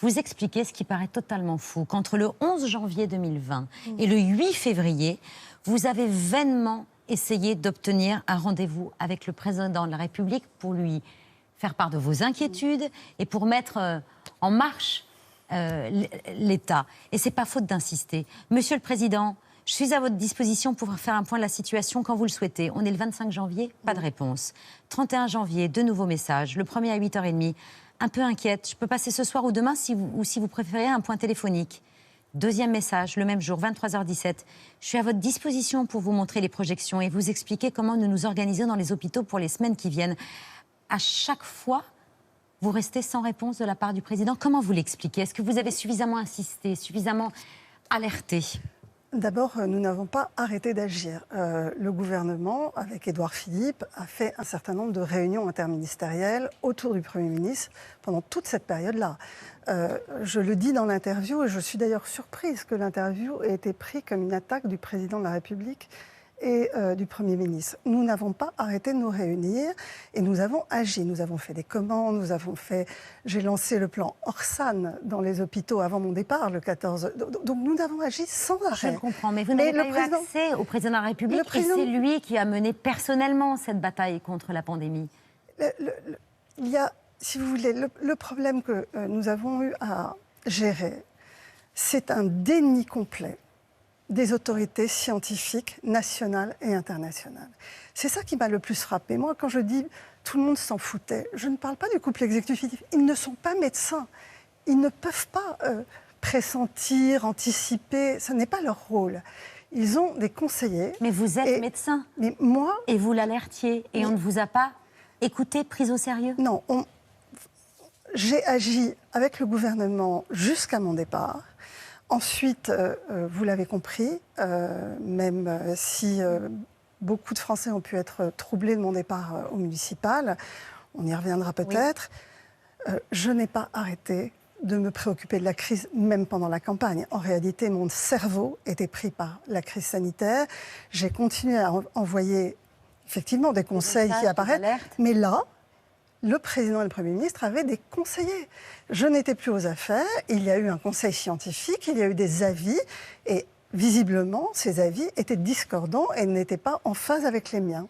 vous expliquer ce qui paraît totalement fou. Qu'entre le 11 janvier 2020 et le 8 février, vous avez vainement essayé d'obtenir un rendez-vous avec le président de la République pour lui faire part de vos inquiétudes et pour mettre en marche l'État. Et c'est pas faute d'insister. Monsieur le Président, je suis à votre disposition pour faire un point de la situation quand vous le souhaitez. On est le 25 janvier, pas de réponse. 31 janvier, de nouveaux messages. Le premier à 8h30, un peu inquiète. Je peux passer ce soir ou demain si vous préférez un point téléphonique. Deuxième message, le même jour, 23h17. Je suis à votre disposition pour vous montrer les projections et vous expliquer comment nous nous organisons dans les hôpitaux pour les semaines qui viennent. À chaque fois, vous restez sans réponse de la part du président. Comment vous l'expliquez? Est-ce que vous avez suffisamment insisté, suffisamment alerté? D'abord, nous n'avons pas arrêté d'agir. Le gouvernement, avec Édouard Philippe, a fait un certain nombre de réunions interministérielles autour du Premier ministre pendant toute cette période-là. Je le dis dans l'interview, et je suis d'ailleurs surprise que l'interview ait été prise comme une attaque du président de la République et du Premier ministre. Nous n'avons pas arrêté de nous réunir et nous avons agi. Nous avons fait des commandes, j'ai lancé le plan Orsan dans les hôpitaux avant mon départ, le 14. Donc nous avons agi sans arrêt. Je le comprends, mais vous n'avez pas eu accès au président de la République et c'est lui qui a mené personnellement cette bataille contre la pandémie. Il y a, si vous voulez, le problème que nous avons eu à gérer, c'est un déni complet des autorités scientifiques nationales et internationales. C'est ça qui m'a le plus frappé. Moi, quand je dis tout le monde s'en foutait, je ne parle pas du couple exécutif. Ils ne sont pas médecins. Ils ne peuvent pas pressentir, anticiper. Ce n'est pas leur rôle. Ils ont des conseillers. Mais vous êtes médecin. Mais moi... Et vous l'alertiez. Et on ne vous a pas écouté, pris au sérieux? Non. J'ai agi avec le gouvernement jusqu'à mon départ. Ensuite, vous l'avez compris, même si beaucoup de Français ont pu être troublés de mon départ au municipal, on y reviendra peut-être, je n'ai pas arrêté de me préoccuper de la crise, même pendant la campagne. En réalité, mon cerveau était pris par la crise sanitaire. J'ai continué à envoyer effectivement des conseils qui apparaissent, mais là, le président et le Premier ministre avaient des conseillers. Je n'étais plus aux affaires, il y a eu un conseil scientifique, il y a eu des avis, et visiblement, ces avis étaient discordants et n'étaient pas en phase avec les miens.